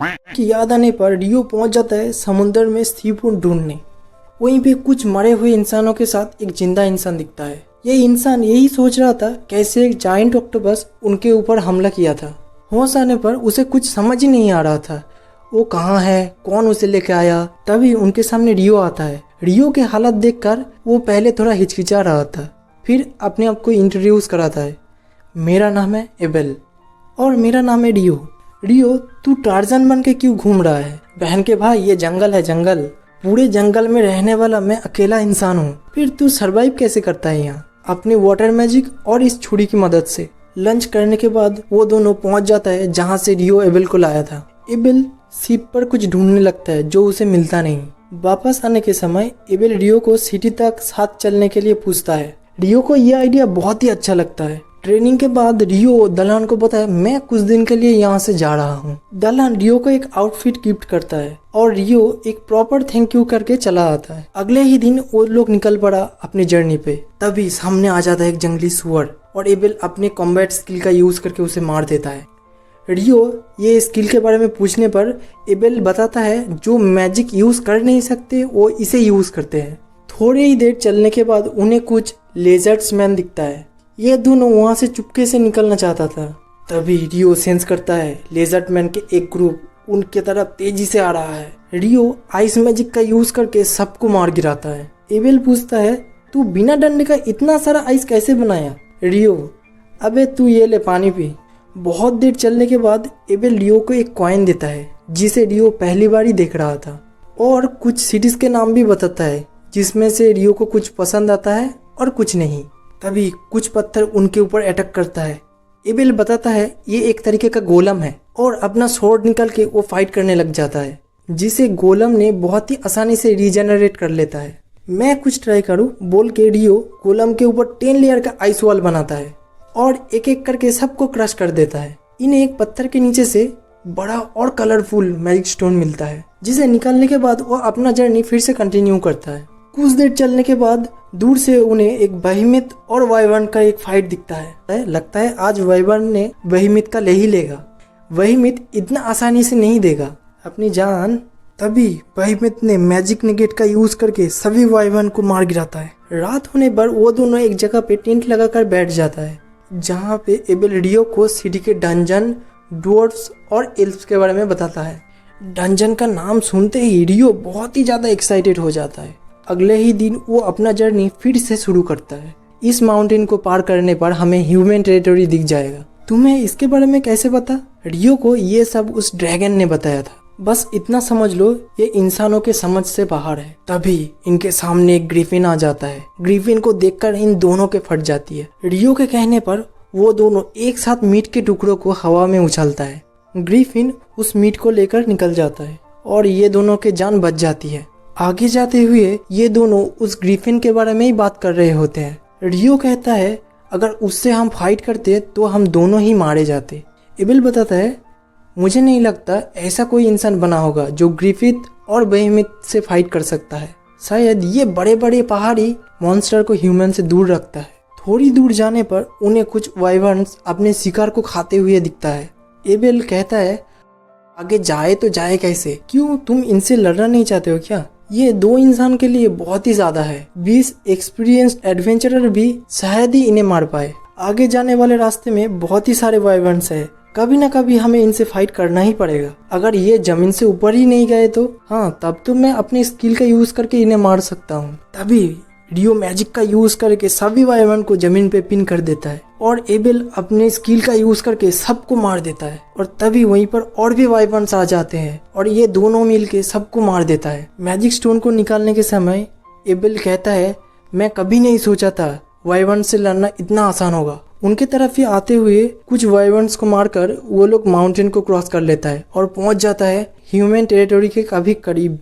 की याद आने पर रियो पहुंच जाता है समुद्र में सी फूड ढूंढने। वहीं पे कुछ मरे हुए इंसानों के साथ एक जिंदा इंसान दिखता है। यह इंसान यही सोच रहा था कैसे एक जायंट ऑक्टोपस उनके ऊपर हमला किया था। होश आने पर उसे कुछ समझ ही नहीं आ रहा था वो कहाँ है, कौन उसे लेके आया। तभी उनके सामने रियो आता है। रियो के हालत देखकर वो पहले थोड़ा हिचकिचा रहा था, फिर अपने आप को इंट्रोड्यूस कराता है। मेरा नाम है एबेल और मेरा नाम है रियो। रियो, तू टार्जन बन के क्यों घूम रहा है? बहन के भाई, ये जंगल है, जंगल। पूरे जंगल में रहने वाला मैं अकेला इंसान हूँ, फिर तू सरवाइव कैसे करता है यहाँ? अपने वाटर मैजिक और इस छुरी की मदद से। लंच करने के बाद वो दोनों पहुंच जाता है जहाँ से रियो एबेल को लाया था। एबेल शिप पर कुछ ढूंढने लगता है जो उसे मिलता नहीं। वापस आने के समय एबेल रियो को सिटी तक साथ चलने के लिए पूछता है। रियो को यह आइडिया बहुत ही अच्छा लगता है। ट्रेनिंग के बाद रियो दलान को बताया, मैं कुछ दिन के लिए यहाँ से जा रहा हूँ। दलान रियो को एक आउटफिट गिफ्ट करता है और रियो एक प्रॉपर थैंक यू करके चला आता है। अगले ही दिन वो लोग निकल पड़ा अपनी जर्नी पे। तभी सामने आ जाता है एक जंगली सुअर और एबेल अपने कॉम्बैट स्किल का यूज करके उसे मार देता है। रियो ये स्किल के बारे में पूछने पर एबेल बताता है जो मैजिक यूज कर नहीं सकते वो इसे यूज करते हैं। थोड़ी ही देर चलने के बाद उन्हें कुछ लेजर्ड्स मैन दिखता है। ये दोनों वहां से चुपके से निकलना चाहता था। तभी रियो सेंस करता है लेजर्ड मैन के एक ग्रुप उनके तरफ तेजी से आ रहा है। रियो आइस मैजिक का यूज करके सबको मार गिराता है। एबेल पूछता है, तू बिना डंडे का इतना सारा आइस कैसे बनाया? रियो, अबे तू ये ले पानी पी। बहुत देर चलने के बाद एबेल रियो को एक कॉइन देता है जिसे रियो पहली बार ही देख रहा था और कुछ सिटीज के नाम भी बताता है जिसमें से रियो को कुछ पसंद आता है और कुछ नहीं। तभी कुछ पत्थर उनके ऊपर अटैक करता है। एबेल बताता है ये एक तरीके का गोलम है और अपना स्वॉर्ड निकल के वो फाइट करने लग जाता है जिसे गोलम ने बहुत ही आसानी से रीजेनरेट कर लेता है। मैं कुछ ट्राई करूं बोल के रियो गोलम के ऊपर 10 लेयर का आइस वॉल बनाता है और एक एक करके सबको क्रश कर देता है। इन्हें एक पत्थर के नीचे से बड़ा और कलरफुल मैजिक स्टोन मिलता है जिसे निकालने के बाद वो अपना जर्नी फिर से कंटिन्यू करता है। कुछ देर चलने के बाद दूर से उन्हें एक बहिमित और वाइवर्न का एक फाइट दिखता है। लगता है आज वाइवर्न ने बहिमित का ले ही लेगा। बहिमित इतना आसानी से नहीं देगा अपनी जान। तभी बहिमित ने मैजिक नेगेट का यूज करके सभी वाइवर्न को मार गिराता है। रात होने पर वो दोनों एक जगह पे टेंट लगाकर बैठ जाता है जहाँ पे एबेल रियो को सिटी के डंजन, डवर्फ्स और एल्फ्स के बारे में बताता है। डंजन का नाम सुनते ही रियो बहुत ही ज्यादा एक्साइटेड हो जाता है। अगले ही दिन वो अपना जर्नी फिर से शुरू करता है। इस माउंटेन को पार करने पर हमें ह्यूमन टेरिटरी दिख जाएगा। तुम्हें इसके बारे में कैसे पता? रियो को ये सब उस ड्रैगन ने बताया था। बस इतना समझ लो ये इंसानों के समझ से बाहर है। तभी इनके सामने एक ग्रिफिन आ जाता है। ग्रिफिन को देखकर इन दोनों के फट जाती है। रियो के कहने पर वो दोनों एक साथ मीट के टुकड़ों को हवा में उछालता है। ग्रिफिन उस मीट को लेकर निकल जाता है और ये दोनों के जान बच जाती है। आगे जाते हुए ये दोनों उस ग्रिफिन के बारे में ही बात कर रहे होते हैं। रियो कहता है अगर उससे हम फाइट करते तो हम दोनों ही मारे जाते। एबेल बताता है मुझे नहीं लगता ऐसा कोई इंसान बना होगा जो ग्रिफिन और बहिमित से फाइट कर सकता है। शायद ये बड़े बड़े पहाड़ी मॉन्स्टर को ह्यूमन से दूर रखता है। थोड़ी दूर जाने पर उन्हें कुछ वाइवर्न्स अपने शिकार को खाते हुए दिखता है। एबेल कहता है आगे जाए तो जाए कैसे? क्यों तुम इनसे लड़ना नहीं चाहते हो क्या? ये 2 इंसान के लिए बहुत ही ज्यादा है। 20 एक्सपीरियंस्ड एडवेंचरर भी शायद ही इन्हें मार पाए। आगे जाने वाले रास्ते में बहुत ही सारे वाइवर्न्स है। कभी ना कभी हमें इनसे फाइट करना ही पड़ेगा। अगर ये जमीन से ऊपर ही नहीं गए तो हाँ, तब तो मैं अपनी स्किल का यूज करके इन्हें मार सकता हूँ। तभी रियो मैजिक का यूज करके सभी वाइवर्न को जमीन पे पिन कर देता है और एबेल अपने स्किल का यूज करके सबको मार देता है। और तभी वहीं पर और भी वाइवर्न्स आ जाते हैं और ये दोनों मिलके सबको मार देता है। मैजिक स्टोन को निकालने के समय एबेल कहता है मैं कभी नहीं सोचा था वाइवर्न से लड़ना इतना आसान होगा। उनके तरफ ही आते हुए कुछ वाइवर्न्स को मारकर वो लोग माउंटेन को क्रॉस कर लेता है और पहुंच जाता है ह्यूमन टेरिटरी के काफी करीब।